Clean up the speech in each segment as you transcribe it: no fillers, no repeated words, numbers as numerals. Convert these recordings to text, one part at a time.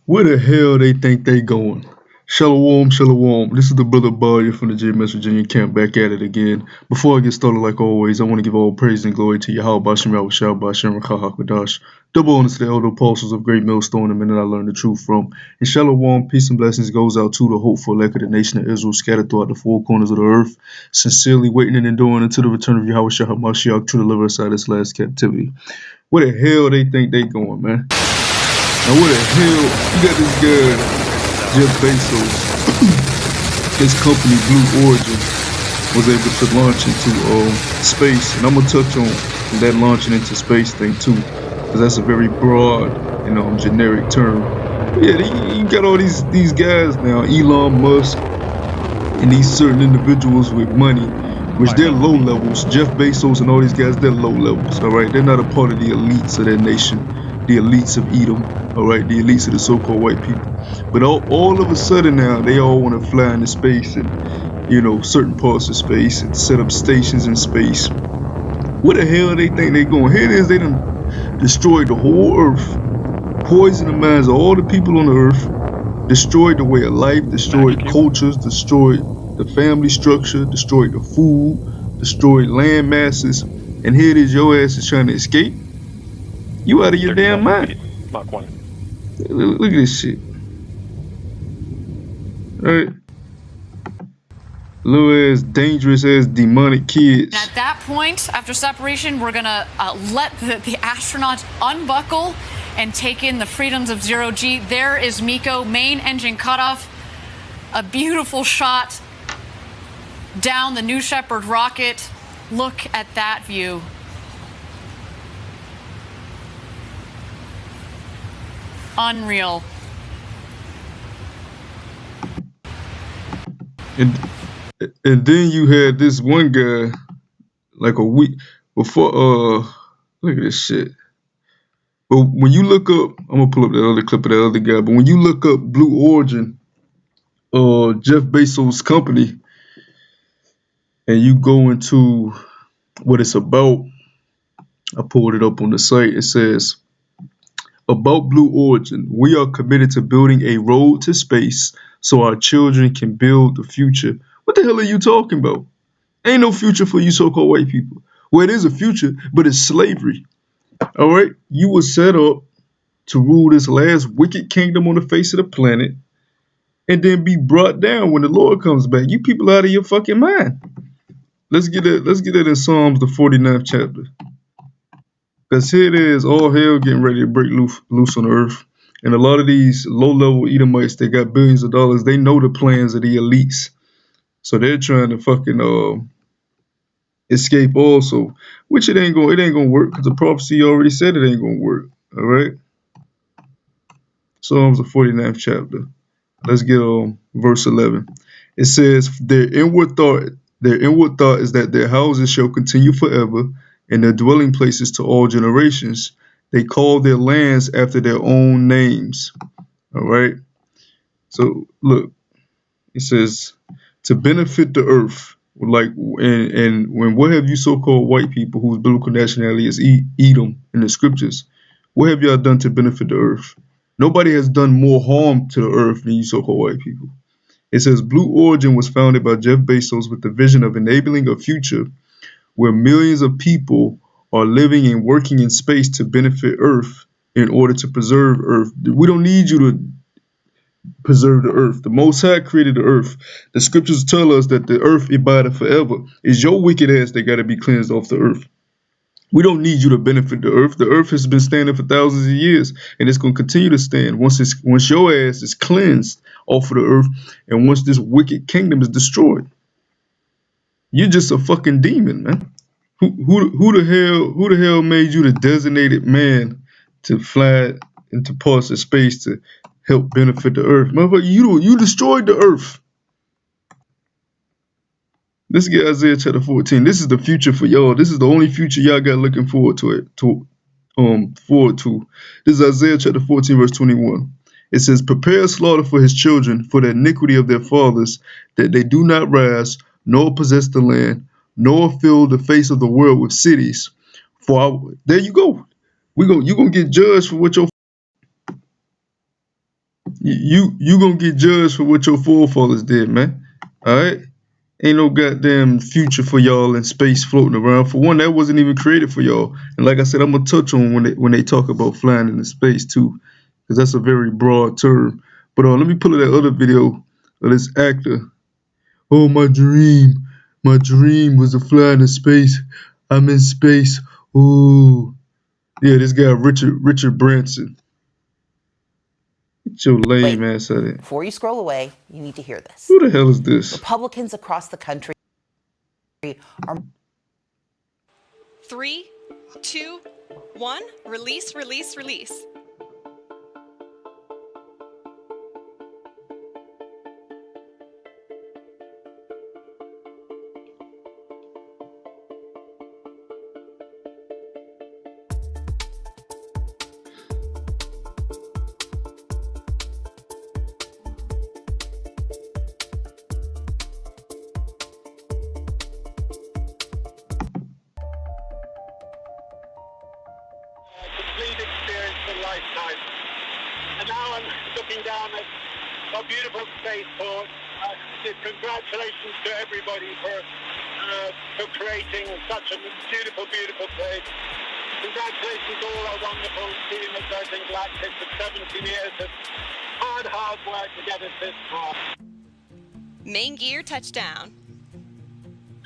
Where the hell they think they going? Shalom, shalom. This is the brother Barrier from the JMS Virginia camp back at it again. Before I get started, like always, I want to give all praise and glory to Yahweh Bashem Yahushua Bashem Rakah double honors to the elder apostles of Great Millstone, the men that I learned the truth from. And shalom, peace and blessings goes out to the hopeful elect of the nation of Israel scattered throughout the four corners of the earth, sincerely waiting and enduring until the return of Yahweh HaMashiach to deliver us out of this last captivity. Where the hell they think they going, man? Now where the hell you got this guy, Jeff Bezos, his company Blue Origin was able to launch into space, and I'm gonna touch on that launching into space thing too, because that's a very broad and generic term. But yeah, you got all these guys now, Elon Musk, and these certain individuals with money, which they're low levels. Jeff Bezos and all these guys, they're low levels. All right, they're not a part of the elites of that nation, the elites of Edom. All right, the elites of the so-called white people. But all of a sudden now, they all want to fly into space and certain parts of space and set up stations in space. Where the hell they think they going? Here it is, they done destroyed the whole earth, poisoned the minds of all the people on the earth, destroyed the way of life, destroyed cultures, destroyed the family structure, destroyed the food, destroyed land masses, and here it is, your ass is trying to escape? You out of your damn mind. Mach 1. Look at this shit. Alright. Little ass, dangerous ass, demonic kids. At that point, after separation, we're gonna let the astronauts unbuckle and take in the freedoms of zero G. There is MECO, main engine cutoff. A beautiful shot down the New Shepard rocket. Look at that view. Unreal. And then you had this one guy, like a week before, look at this shit. But when you look up, I'm gonna pull up that other clip of that other guy, but when you look up Blue Origin, Jeff Bezos' company, and you go into what it's about, I pulled it up on the site, it says, about Blue Origin, we are committed to building a road to space so our children can build the future. What the hell are you talking about? Ain't no future for you so-called white people. Well, it is a future, but it's slavery. All right? You were set up to rule this last wicked kingdom on the face of the planet and then be brought down when the Lord comes back. You people out of your fucking mind. Let's get it in Psalms, the 49th chapter. Because here it is, all hell getting ready to break loose on the earth. And a lot of these low-level Edomites, they got billions of dollars. They know the plans of the elites. So they're trying to fucking escape also. Which it ain't gonna work, because the prophecy already said it ain't gonna work. Alright? Psalms the 49th chapter. Let's get verse 11. It says, their inward thought is that their houses shall continue forever, and their dwelling places to all generations. They call their lands after their own names. All right. So look, it says to benefit the earth, like, and when what have you so-called white people whose biblical nationality is Edom in the scriptures? What have y'all done to benefit the earth? Nobody has done more harm to the earth than you so-called white people. It says Blue Origin was founded by Jeff Bezos with the vision of enabling a future where millions of people are living and working in space to benefit Earth in order to preserve Earth. We don't need you to preserve the Earth. The Most High created the Earth. The scriptures tell us that the Earth abideth forever. It's your wicked ass that got to be cleansed off the Earth. We don't need you to benefit the Earth. The Earth has been standing for thousands of years, and it's going to continue to stand once your ass is cleansed off of the Earth, and once this wicked kingdom is destroyed. You're just a fucking demon, man. Who the hell made you the designated man to fly into parts of space to help benefit the Earth? Motherfucker, you destroyed the Earth. Let's get Isaiah chapter 14. This is the future for y'all. This is the only future y'all got looking forward to. This is Isaiah chapter 14, verse 21. It says, prepare slaughter for his children, for the iniquity of their fathers, that they do not rise, nor possess the land, nor fill the face of the world with cities. There you go. You're gonna get judged for what your You gonna get judged for what your forefathers did, man. All right. Ain't no goddamn future for y'all in space floating around. For one, that wasn't even created for y'all. And like I said, I'm gonna touch on when they talk about flying into space too, because that's a very broad term. But let me pull up that other video of this actor. Oh, my dream was to fly into space. I'm in space. Ooh, yeah, this guy Richard Branson. Get your lame ass at it. Before you scroll away, you need to hear this. Who the hell is this? Republicans across the country are 3, 2, 1, release, release, release. Complete experience of a lifetime. And now I'm looking down at a beautiful spaceport. Congratulations to everybody for creating such a beautiful, beautiful place. Congratulations to all our wonderful team at Virgin Galactic for 17 years of hard work to get us this far. Main gear touchdown.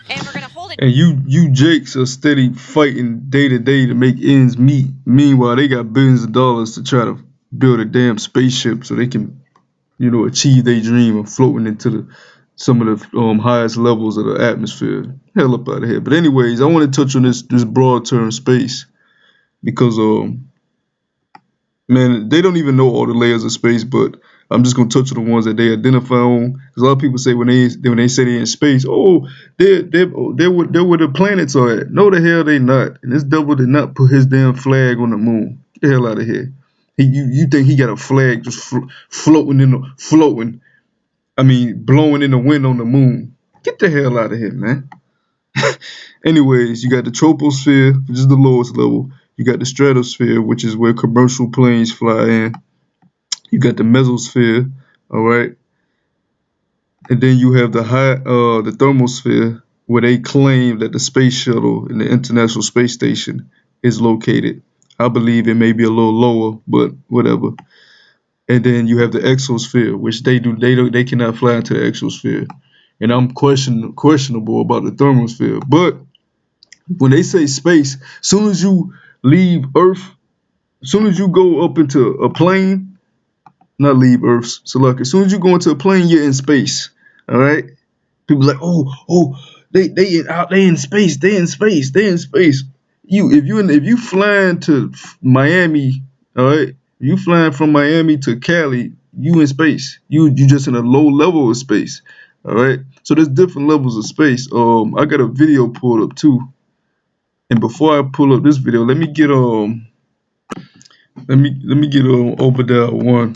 And we're going to hold it. And you Jakes are steady fighting day to day to make ends meet. Meanwhile, they got billions of dollars to try to build a damn spaceship so they can, achieve their dream of floating into some of the highest levels of the atmosphere. Hell up out of here. But anyways, I want to touch on this broad term space because man, they don't even know all the layers of space, but I'm just gonna touch on the ones that they identify on. Because a lot of people say when they say they're in space, oh, they're where the planets are at. No, the hell they not. And this devil did not put his damn flag on the moon. Get the hell out of here. You think he got a flag just floating blowing in the wind on the moon? Get the hell out of here, man. Anyways, you got the troposphere, which is the lowest level. You got the stratosphere, which is where commercial planes fly in. You got the mesosphere, all right, and then you have the thermosphere, where they claim that the space shuttle and the International Space Station is located. I believe it may be a little lower, but whatever. And then you have the exosphere, which they cannot fly into the exosphere. And I'm questionable about the thermosphere. But when they say space, as soon as you leave Earth, as soon as you go up into a plane, not leave Earth, so like as soon as you go into a plane, you're in space. All right. People like, they in space. If you flying to Miami, all right, you flying from Miami to Cali, you in space. You just in a low level of space. All right. So there's different levels of space. I got a video pulled up too. And before I pull up this video, let me get Obadiah 1.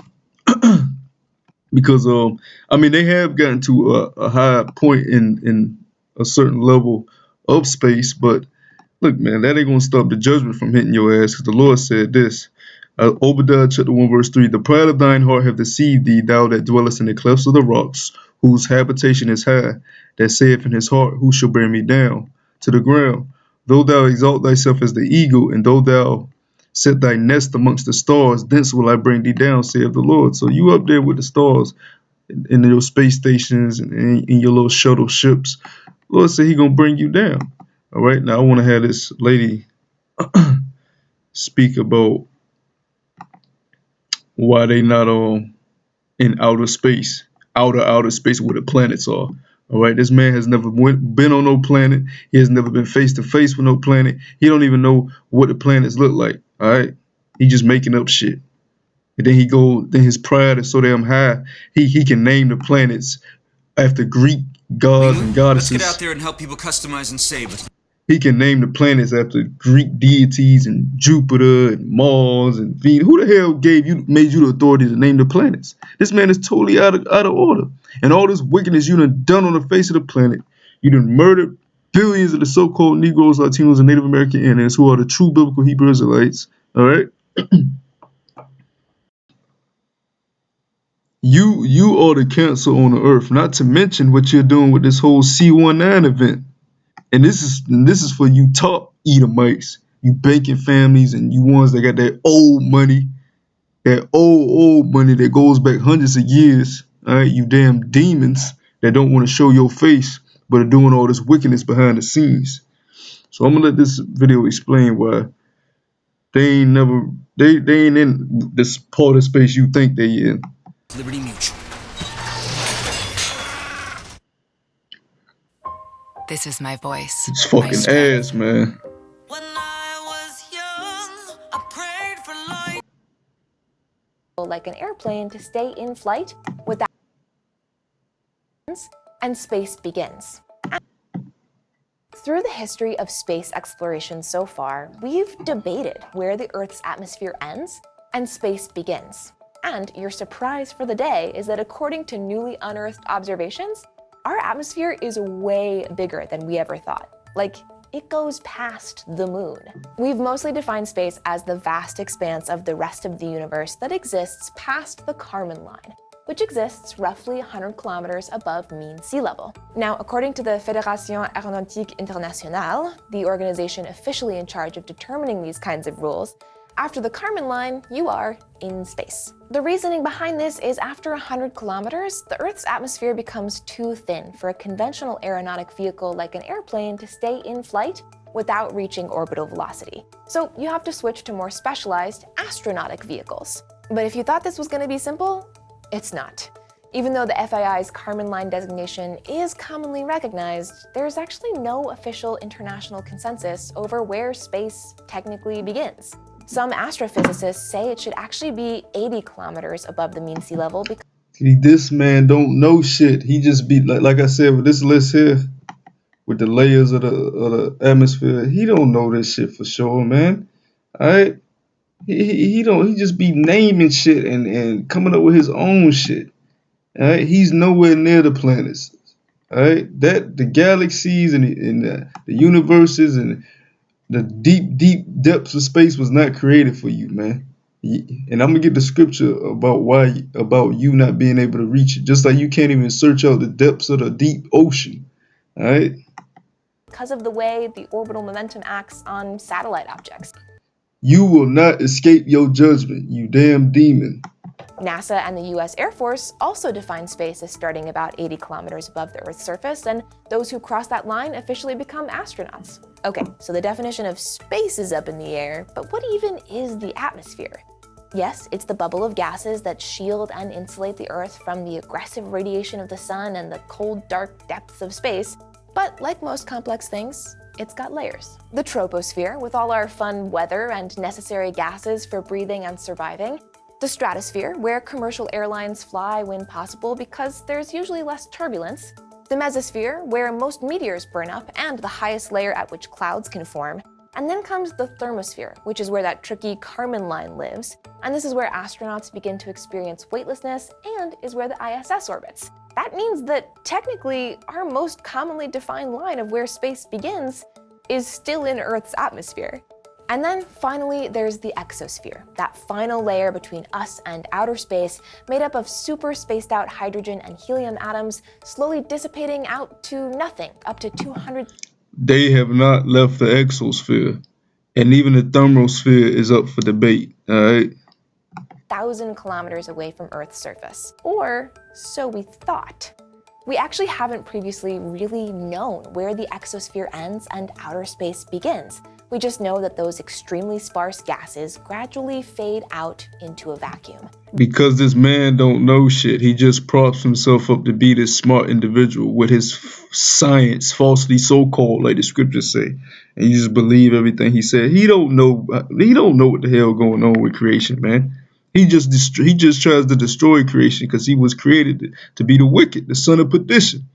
Because they have gotten to a high point in a certain level of space, but look, man, that ain't gonna stop the judgment from hitting your ass. Because the Lord said this, Obadiah chapter 1 verse 3: The pride of thine heart hath deceived thee, thou that dwellest in the clefts of the rocks, whose habitation is high, that saith in his heart, who shall bring me down to the ground? Though thou exalt thyself as the eagle, and though thou set thy nest amongst the stars, thence will I bring thee down, saith the Lord. So you up there with the stars in your space stations and in your little shuttle ships. Lord said he gonna bring you down. All right, now I want to have this lady speak about why they not in outer space where the planets are. All right, this man has never been on no planet. He has never been face to face with no planet. He don't even know what the planets look like. All right, he just making up shit. And then his pride is so damn high, he can name the planets after Greek gods and goddesses. Let's get out there and help people customize and save it. He can name the planets after Greek deities and Jupiter and Mars and Venus. Who the hell made you the authority to name the planets? This man is totally out of order. And all this wickedness you done on the face of the planet. You done murdered billions of the so-called Negroes, Latinos, and Native American Indians who are the true biblical Hebrew Israelites. All right? You are the cancer on the earth. Not to mention what you're doing with this whole C19 event. And this is for you top Edomites, you banking families, and you ones that got that old money, that old money that goes back hundreds of years. All right, you damn demons that don't want to show your face, but are doing all this wickedness behind the scenes. So I'm gonna let this video explain why they ain't in this part of space you think they in. Liberty Mutual. This is my voice. It's my fucking strength. ass, man. When I was young, I prayed for light. Like an airplane to stay in flight without and space begins. Through the history of space exploration so far, we've debated where the Earth's atmosphere ends and space begins. And your surprise for the day is that according to newly unearthed observations, our atmosphere is way bigger than we ever thought. Like, it goes past the moon. We've mostly defined space as the vast expanse of the rest of the universe that exists past the Kármán line, which exists roughly 100 kilometers above mean sea level. Now, according to the Fédération Aéronautique Internationale, the organization officially in charge of determining these kinds of rules, after the Kármán line, you are in space. The reasoning behind this is after 100 kilometers, the Earth's atmosphere becomes too thin for a conventional aeronautic vehicle like an airplane to stay in flight without reaching orbital velocity. So you have to switch to more specialized astronautic vehicles. But if you thought this was going to be simple, it's not. Even though the FAI's Kármán line designation is commonly recognized, there's actually no official international consensus over where space technically begins. Some astrophysicists say it should actually be 80 kilometers above the mean sea level because This man don't know shit. He just be like I said with this list here, with the layers of the atmosphere. He don't know this shit for sure, man. All right, he don't. He just be naming shit and coming up with his own shit. All right, he's nowhere near the planets. All right, that the galaxies and the universes and the deep depths of space was not created for you, man. And I'm gonna get the scripture about you not being able to reach it. Just like you can't even search out the depths of the deep ocean. All right. because of the way the orbital momentum acts on satellite objects. You will not escape your judgment, you damn demon. NASA and the US Air Force also define space as starting about 80 kilometers above the Earth's surface, and those who cross that line officially become astronauts. Okay, so the definition of space is up in the air, but what even is the atmosphere? Yes, it's the bubble of gases that shield and insulate the Earth from the aggressive radiation of the sun and the cold, dark depths of space, but like most complex things, it's got layers. The troposphere, with all our fun weather and necessary gases for breathing and surviving. The stratosphere, where commercial airlines fly when possible because there's usually less turbulence. The mesosphere, where most meteors burn up and the highest layer at which clouds can form. And then comes the thermosphere, which is where that tricky Kármán line lives. And this is where astronauts begin to experience weightlessness and is where the ISS orbits. That means that technically our most commonly defined line of where space begins is still in Earth's atmosphere. And then finally, there's the exosphere, that final layer between us and outer space, made up of super spaced out hydrogen and helium atoms, slowly dissipating out to nothing, up to 200. They have not left the exosphere, and even the thermosphere is up for debate, all right? 1,000 kilometers away from Earth's surface. Or so we thought. We actually haven't previously really known where the exosphere ends and outer space begins. We just know that those extremely sparse gases gradually fade out into a vacuum. Because this man don't know shit, he just props himself up to be this smart individual with his science, falsely so-called, like the scriptures say, and you just believe everything he said. He don't know what the hell going on with creation, man. He just tries to destroy creation because he was created to be the wicked, the son of perdition.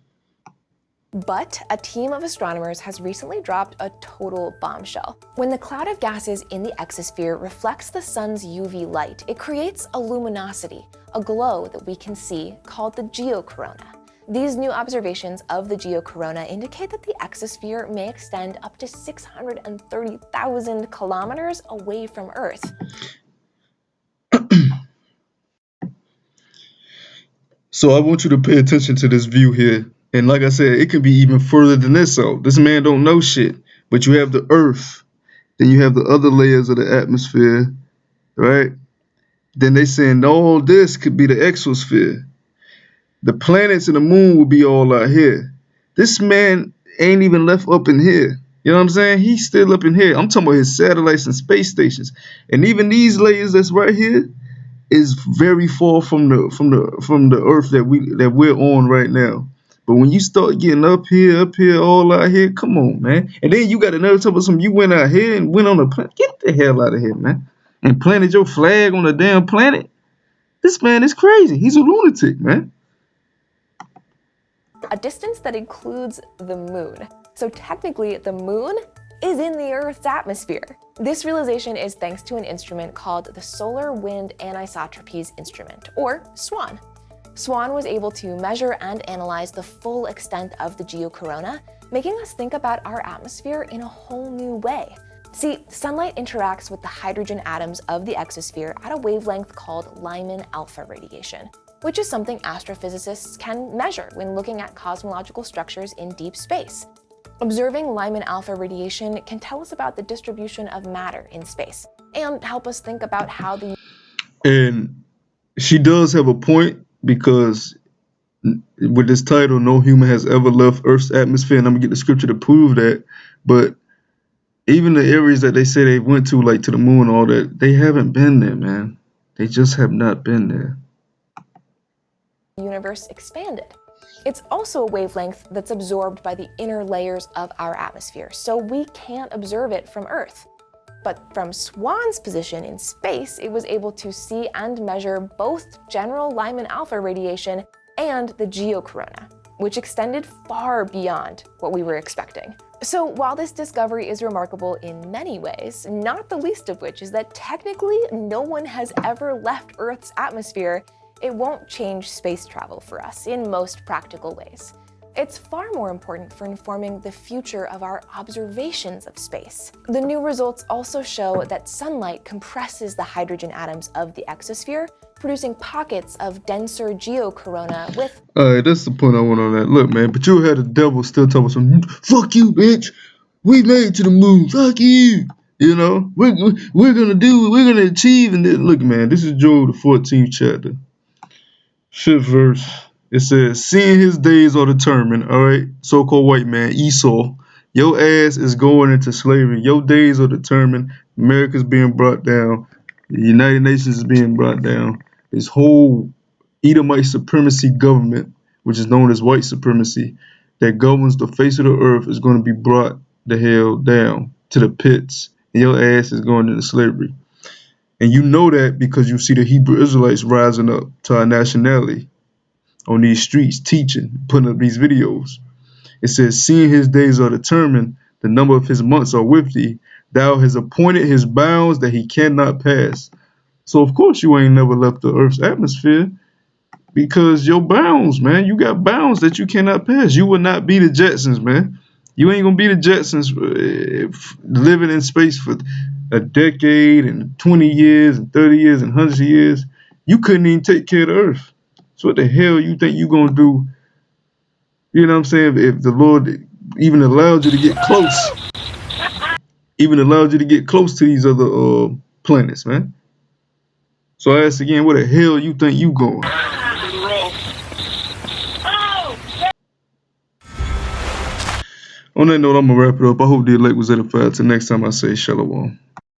But a team of astronomers has recently dropped a total bombshell. When the cloud of gases in the exosphere reflects the sun's UV light, it creates a luminosity, a glow that we can see called the geocorona. These new observations of the geocorona indicate that the exosphere may extend up to 630,000 kilometers away from Earth. So I want you to pay attention to this view here. And like I said, it could be even further than this. So this man don't know shit. But you have the Earth. Then you have the other layers of the atmosphere, right? Then they saying all this could be the exosphere. The planets and the moon will be all out here. This man ain't even left up in here. You know what I'm saying? He's still up in here. I'm talking about his satellites and space stations. And even these layers that's right here is very far from the Earth that we're on right now. But when you start getting up here, all out here, come on, man. And then you got another talk about you went out here and went on a planet. Get the hell out of here, man. And planted your flag on a damn planet. This man is crazy. He's a lunatic, man. A distance that includes the moon. So technically, the moon is in the Earth's atmosphere. This realization is thanks to an instrument called the Solar Wind Anisotropies Instrument, or SWAN. SWAN was able to measure and analyze the full extent of the geocorona, making us think about our atmosphere in a whole new way. See, sunlight interacts with the hydrogen atoms of the exosphere at a wavelength called Lyman alpha radiation, which is something astrophysicists can measure when looking at cosmological structures in deep space. Observing Lyman alpha radiation can tell us about the distribution of matter in space and help us think about how the... And she does have a point, because with this title, no human has ever left Earth's atmosphere, and I'm gonna get the scripture to prove that. But even the areas that they say they went to, like to the moon and all that, they haven't been there, man. They just have not been there. Universe expanded. It's also a wavelength that's absorbed by the inner layers of our atmosphere, so we can't observe it from Earth. But from SWAN's position in space, it was able to see and measure both general Lyman alpha radiation and the geocorona, which extended far beyond what we were expecting. So while this discovery is remarkable in many ways, not the least of which is that technically no one has ever left Earth's atmosphere, it won't change space travel for us in most practical ways. It's far more important for informing the future of our observations of space. The new results also show that sunlight compresses the hydrogen atoms of the exosphere, producing pockets of denser geocorona with... Alright, that's the point I want on that. Look, man, but you had the devil still talking some, fuck you, bitch. We made it to the moon. Fuck you. You know, we're gonna do, we're gonna achieve. And then, look, man, this is Job, the 14th chapter. 5th verse. It says, seeing his days are determined, all right, so-called white man, Esau, your ass is going into slavery. Your days are determined. America's being brought down. The United Nations is being brought down. This whole Edomite supremacy government, which is known as white supremacy, that governs the face of the earth, is going to be brought the hell down to the pits. And your ass is going into slavery. And you know that because you see the Hebrew Israelites rising up to our nationality on these streets, teaching, putting up these videos. It says, seeing his days are determined, the number of his months are with thee. Thou hast appointed his bounds that he cannot pass. So, of course, you ain't never left the earth's atmosphere, because your bounds, man, you got bounds that you cannot pass. You will not be the Jetsons, man. You ain't going to be the Jetsons living in space for a decade and 20 years and 30 years and hundreds of years. You couldn't even take care of the earth. So what the hell you think you gonna do? You know what I'm saying? If the Lord even allowed you to get close, to these other planets, man. So I ask again, where the hell you think you going? On that note, I'm gonna wrap it up. I hope the elect was edified. Till next time, I say shalom.